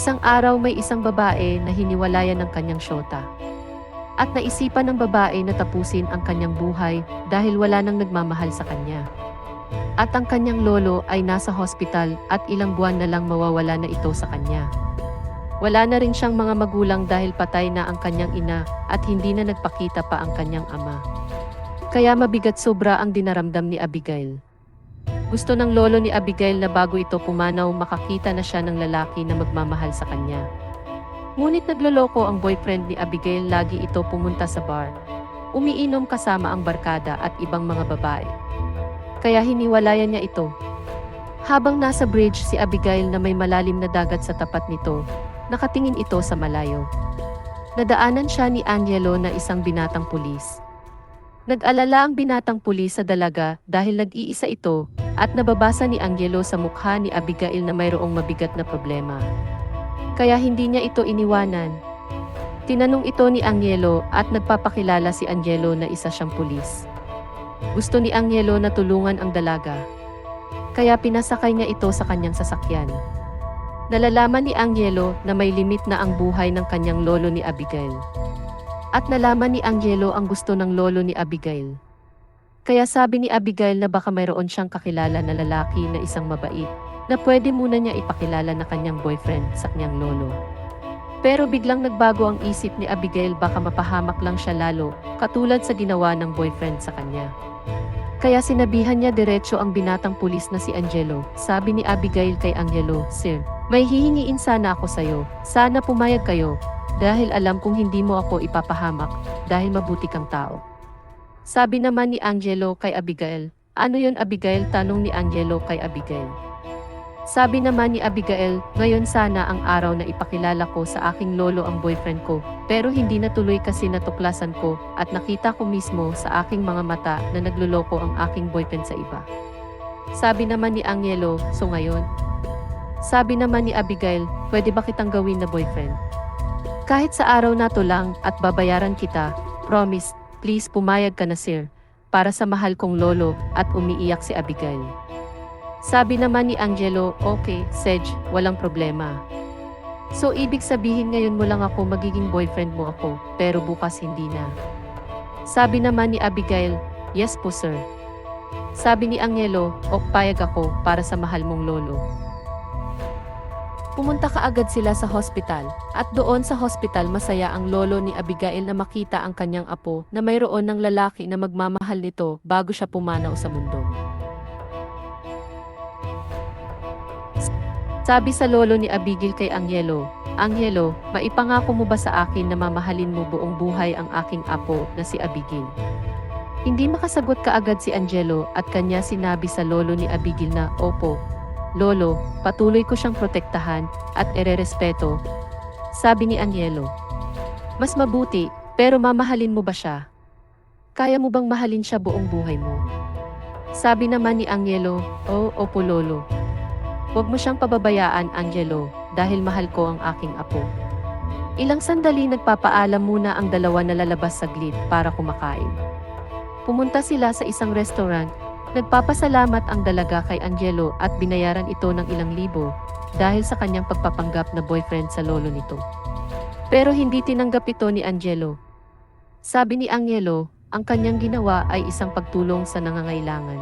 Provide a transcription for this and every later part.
Isang araw may isang babae na hiniwalayan ng kanyang syota. At naisipan ng babae na tapusin ang kanyang buhay dahil wala nang nagmamahal sa kanya. At ang kanyang lolo ay nasa hospital at ilang buwan na lang mawawala na ito sa kanya. Wala na rin siyang mga magulang dahil patay na ang kanyang ina at hindi na nagpakita pa ang kanyang ama. Kaya mabigat sobra ang dinaramdam ni Abigail. Gusto ng lolo ni Abigail na bago ito pumanaw makakita na siya ng lalaki na magmamahal sa kanya. Ngunit nagloloko ang boyfriend ni Abigail, lagi ito pumunta sa bar. Umiinom kasama ang barkada at ibang mga babae. Kaya hiniwalayan niya ito. Habang nasa bridge si Abigail na may malalim na dagat sa tapat nito, nakatingin ito sa malayo. Nadaanan siya ni Angelo na isang binatang pulis. Nag-alala ang binatang pulis sa dalaga dahil nag-iisa ito at nababasa ni Angelo sa mukha ni Abigail na mayroong mabigat na problema. Kaya hindi niya ito iniwanan. Tinanong ito ni Angelo at nagpapakilala si Angelo na isa siyang pulis. Gusto ni Angelo na tulungan ang dalaga. Kaya pinasakay niya ito sa kanyang sasakyan. Nalalaman ni Angelo na may limit na ang buhay ng kanyang lolo ni Abigail. At nalaman ni Angelo ang gusto ng lolo ni Abigail. Kaya sabi ni Abigail na baka mayroon siyang kakilala na lalaki na isang mabait, na pwede muna niya ipakilala na kanyang boyfriend sa kanyang lolo. Pero biglang nagbago ang isip ni Abigail, baka mapahamak lang siya lalo, katulad sa ginawa ng boyfriend sa kanya. Kaya sinabihan niya diretso ang binatang pulis na si Angelo. Sabi ni Abigail kay Angelo, "Sir, may hihingiin sana ako sayo. Sana pumayag kayo, dahil alam kong hindi mo ako ipapahamak, dahil mabuti kang tao." Sabi naman ni Angelo kay Abigail, "Ano yon Abigail?" tanong ni Angelo kay Abigail. Sabi naman ni Abigail, "Ngayon sana ang araw na ipakilala ko sa aking lolo ang boyfriend ko, pero hindi natuloy kasi natuklasan ko at nakita ko mismo sa aking mga mata na nagluloko ang aking boyfriend sa iba." Sabi naman ni Angelo, "So ngayon?" Sabi naman ni Abigail, "Pwede ba kitang gawin na boyfriend? Kahit sa araw na to lang at babayaran kita, promise, please pumayag ka na sir, para sa mahal kong lolo." At umiiyak si Abigail. Sabi naman ni Angelo, "Okay, Sedge, walang problema. So ibig sabihin ngayon mo lang ako magiging boyfriend mo ako, pero bukas hindi na?" Sabi naman ni Abigail, "Yes po sir." Sabi ni Angelo, "O, payag ako para sa mahal mong lolo." Pumunta kaagad sila sa hospital, at doon sa hospital masaya ang lolo ni Abigail na makita ang kanyang apo na mayroon ng lalaki na magmamahal nito bago siya pumanaw sa mundo. Sabi sa lolo ni Abigail kay Angelo, "Angelo, maipangako mo ba sa akin na mamahalin mo buong buhay ang aking apo na si Abigail?" Hindi makasagot kaagad si Angelo at kanya sinabi sa lolo ni Abigail na, "Opo, lolo, patuloy ko siyang protektahan at ererespeto." Sabi ni Angelo, "Mas mabuti, pero mamahalin mo ba siya? Kaya mo bang mahalin siya buong buhay mo?" Sabi naman ni Angelo, "Oh, opo lolo. Huwag mo siyang pababayaan, Angelo, dahil mahal ko ang aking apo." Ilang sandali nagpapaalam muna ang dalawa na lalabas saglit para kumakain. Pumunta sila sa isang restaurant. Nagpapasalamat ang dalaga kay Angelo at binayaran ito ng ilang libo dahil sa kanyang pagpapanggap na boyfriend sa lolo nito. Pero hindi tinanggap ito ni Angelo. Sabi ni Angelo, ang kanyang ginawa ay isang pagtulong sa nangangailangan.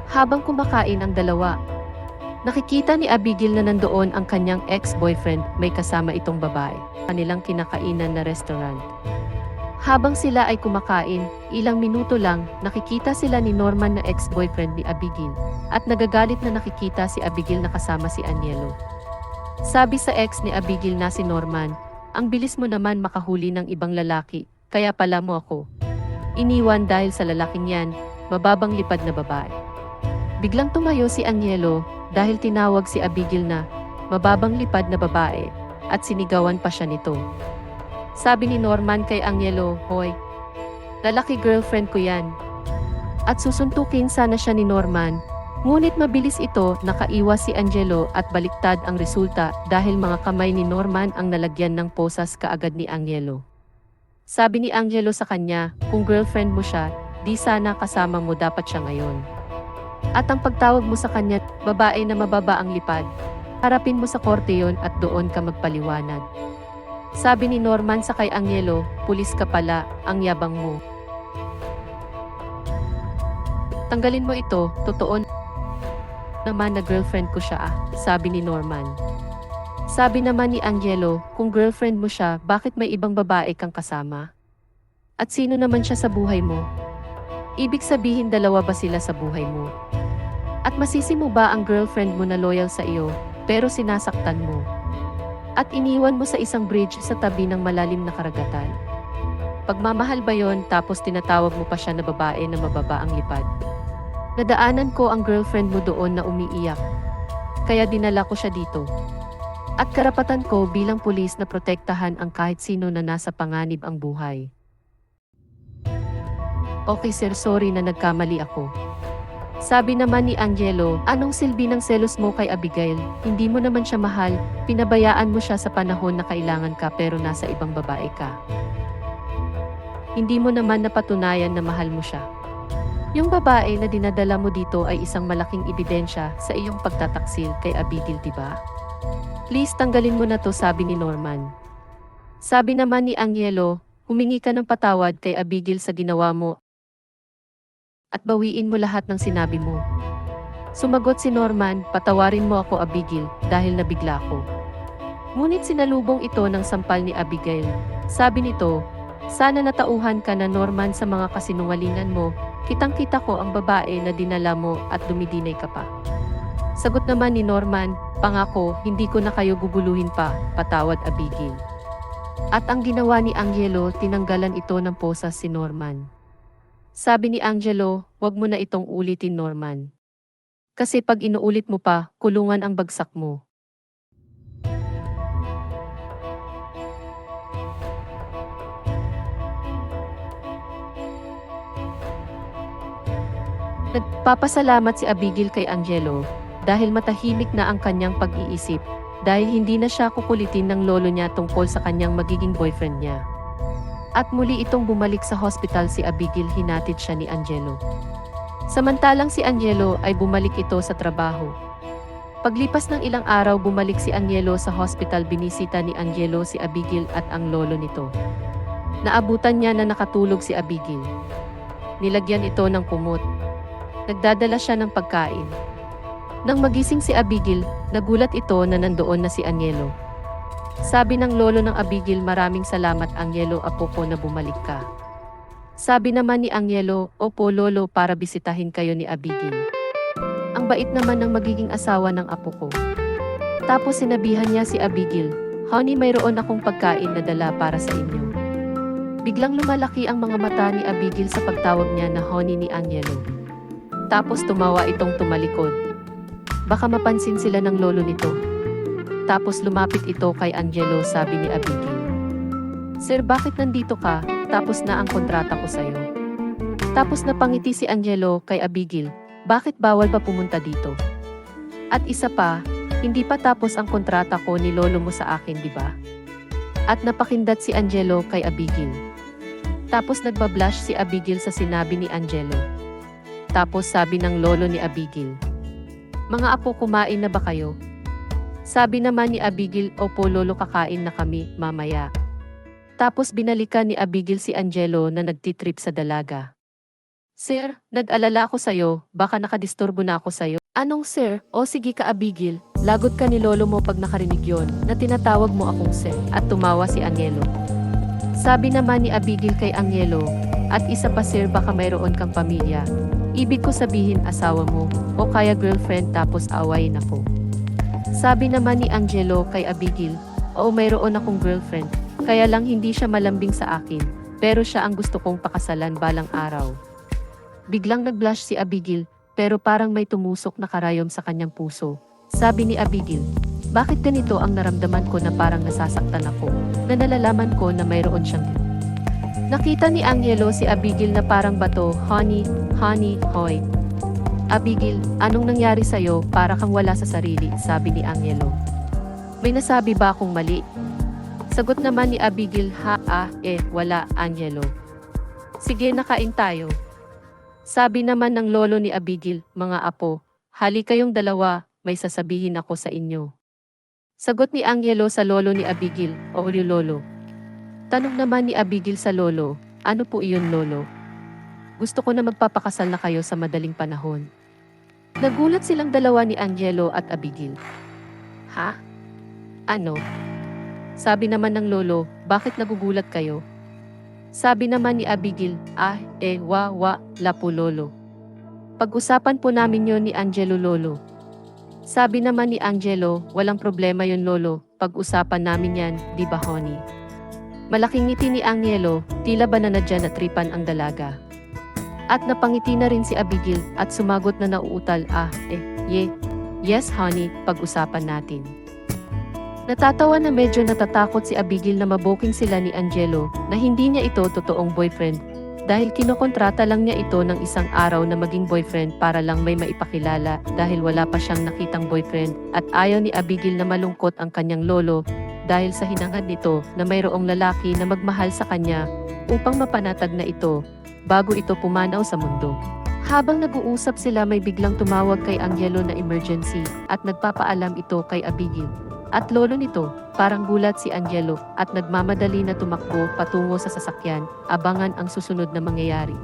Habang kumakain ang dalawa, nakikita ni Abigail na nandoon ang kanyang ex-boyfriend, may kasama itong babae, kanilang kinakainan na restaurant. Habang sila ay kumakain, ilang minuto lang, nakikita sila ni Norman na ex-boyfriend ni Abigail, at nagagalit na nakikita si Abigail na kasama si Angelo. Sabi sa ex ni Abigail na si Norman, "Ang bilis mo naman makahuli ng ibang lalaki, kaya pala mo ako iniwan dahil sa lalaking yan, mababang lipad na babae." Biglang tumayo si Angelo dahil tinawag si Abigail na mababang lipad na babae at sinigawan pa siya nito. Sabi ni Norman kay Angelo, "Hoy, lalaki girlfriend ko yan." At susuntukin sana siya ni Norman, ngunit mabilis ito, nakaiwas si Angelo at baliktad ang resulta dahil mga kamay ni Norman ang nalagyan ng posas kaagad ni Angelo. Sabi ni Angelo sa kanya, "Kung girlfriend mo siya, di sana kasama mo dapat siya ngayon. At ang pagtawag mo sa kanya, babae na mababa ang lipad, Harapin mo sa korte yon at doon ka magpaliwanag. Sabi ni Norman sa kay Angelo, pulis ka pala, ang yabang mo. Tanggalin mo ito, totoo naman na girlfriend ko siya sabi ni Norman. Sabi naman ni Angelo, kung girlfriend mo siya, bakit may ibang babae kang kasama? At sino naman siya sa buhay mo? Ibig sabihin dalawa ba sila sa buhay mo? At masisi mo ba ang girlfriend mo na loyal sa iyo, pero sinasaktan mo? At iniwan mo sa isang bridge sa tabi ng malalim na karagatan? Pagmamahal ba yon tapos tinatawag mo pa siya na babae na mababa ang lipad? Nadaanan ko ang girlfriend mo doon na umiiyak. Kaya dinala ko siya dito. At karapatan ko bilang pulis na protektahan ang kahit sino na nasa panganib ang buhay. Okay sir, sorry na nagkamali ako. Sabi naman ni Angelo, anong silbi ng selos mo kay Abigail? Hindi mo naman siya mahal, pinabayaan mo siya sa panahon na kailangan ka pero nasa ibang babae ka. Hindi mo naman napatunayan na mahal mo siya. Yung babae na dinadala mo dito ay isang malaking ebidensya sa iyong pagtataksil kay Abigail, diba? Please tanggalin mo na to, sabi ni Norman. Sabi naman ni Angelo, humingi ka ng patawad kay Abigail sa ginawa mo at bawiin mo lahat ng sinabi mo. Sumagot si Norman, patawarin mo ako Abigail dahil nabigla ko. Ngunit sinalubong ito ng sampal ni Abigail. Sabi nito, sana natauhan ka na Norman sa mga kasinungalingan mo, kitang-kita ko ang babae na dinala mo at dumidinay ka pa. Sagot naman ni Norman, pangako, hindi ko na kayo guguluhin pa, patawad Abigail. At ang ginawa ni Angelo, tinanggalan ito ng posas si Norman. Sabi ni Angelo, wag mo na itong ulitin Norman. Kasi pag inuulit mo pa, kulungan ang bagsak mo. Nagpapasalamat si Abigail kay Angelo dahil matahimik na ang kanyang pag-iisip dahil hindi na siya kukulitin ng lolo niya tungkol sa kanyang magiging boyfriend niya. At muli itong bumalik sa hospital si Abigail, hinatid siya ni Angelo. Samantalang si Angelo ay bumalik ito sa trabaho. Paglipas ng ilang araw bumalik si Angelo sa hospital, binisita ni Angelo si Abigail at ang lolo nito. Naabutan niya na nakatulog si Abigail. Nilagyan ito ng kumot. Nagdadala siya ng pagkain. Nang magising si Abigail, nagulat ito na nandoon na si Angelo. Sabi ng lolo ng Abigail, maraming salamat Angelo, apo ko na bumalik ka. Sabi naman ni Angelo, opo lolo, para bisitahin kayo ni Abigail. Ang bait naman ng magiging asawa ng apo ko. Tapos sinabihan niya si Abigail, honey, mayroon akong pagkain na dala para sa inyo. Biglang lumalaki ang mga mata ni Abigail sa pagtawag niya na honey ni Angelo. Tapos tumawa itong tumalikod. Baka mapansin sila ng lolo nito. Tapos lumapit ito kay Angelo, sabi ni Abigail. Sir, bakit nandito ka? Tapos na ang kontrata ko sa'yo. Tapos napangiti si Angelo kay Abigail, bakit bawal pa pumunta dito? At isa pa, hindi pa tapos ang kontrata ko ni lolo mo sa akin, di ba? At napakindat si Angelo kay Abigail. Tapos nagbablush si Abigail sa sinabi ni Angelo. Tapos sabi ng lolo ni Abigail, mga apo, kumain na ba kayo? Sabi naman ni Abigail, opo lolo, kakain na kami, mamaya. Tapos binalikan ni Abigail si Angelo na nagtitrip sa dalaga. Sir, nag-alala ako sa'yo, baka nakadisturbo na ako sa'yo. Anong sir? O sige ka Abigail, lagot ka ni lolo mo pag nakarinig yon na tinatawag mo akong sir. At tumawa si Angelo. Sabi naman ni Abigail kay Angelo, at isa pa sir, baka mayroon kang pamilya. Ibig ko sabihin asawa mo, o kaya girlfriend, tapos awayin ako. Sabi naman ni Angelo kay Abigail, oo, mayroon akong girlfriend, kaya lang hindi siya malambing sa akin, pero siya ang gusto kong pakasalan balang araw. Biglang nag-blush si Abigail, pero parang may tumusok na karayom sa kanyang puso. Sabi ni Abigail, bakit ganito ang naramdaman ko na parang nasasaktan ako, na nalalaman ko na mayroon siyang. Nakita ni Angelo si Abigail na parang bato, honey, hoy. Abigail, anong nangyari sa'yo, para kang wala sa sarili, sabi ni Angelo. May nasabi ba akong mali? Sagot naman ni Abigail, wala, Angelo. Sige, nakain tayo. Sabi naman ng lolo ni Abigail, mga apo, hali kayong dalawa, may sasabihin ako sa inyo. Sagot ni Angelo sa lolo ni Abigail, o lolo. Tanong naman ni Abigail sa lolo, ano po iyon lolo? Gusto ko na magpapakasal na kayo sa madaling panahon. Nagulat silang dalawa ni Angelo at Abigail. Ha? Ano? Sabi naman ng lolo, bakit nagugulat kayo? Sabi naman ni Abigail, lapo lolo. Pag-usapan po namin yon ni Angelo lolo. Sabi naman ni Angelo, walang problema yon lolo, pag-usapan namin yan, di ba honey? Malaking ngiti ni Angelo, tila ba na nadya na tripan ang dalaga. At napangiti na rin si Abigail at sumagot na nauutal, yes honey, pag-usapan natin. Natatawa na medyo natatakot si Abigail na mabuking sila ni Angelo na hindi niya ito totoong boyfriend dahil kinokontrata lang niya ito ng isang araw na maging boyfriend para lang may maipakilala dahil wala pa siyang nakitang boyfriend at ayaw ni Abigail na malungkot ang kanyang lolo dahil sa hinangad nito na mayroong lalaki na magmahal sa kanya upang mapanatag na ito bago ito pumanaw sa mundo. Habang nag-uusap sila may biglang tumawag kay Angelo na emergency at nagpapaalam ito kay Abigail. At lolo nito, parang gulat si Angelo at nagmamadali na tumakbo patungo sa sasakyan, abangan ang susunod na mangyayari.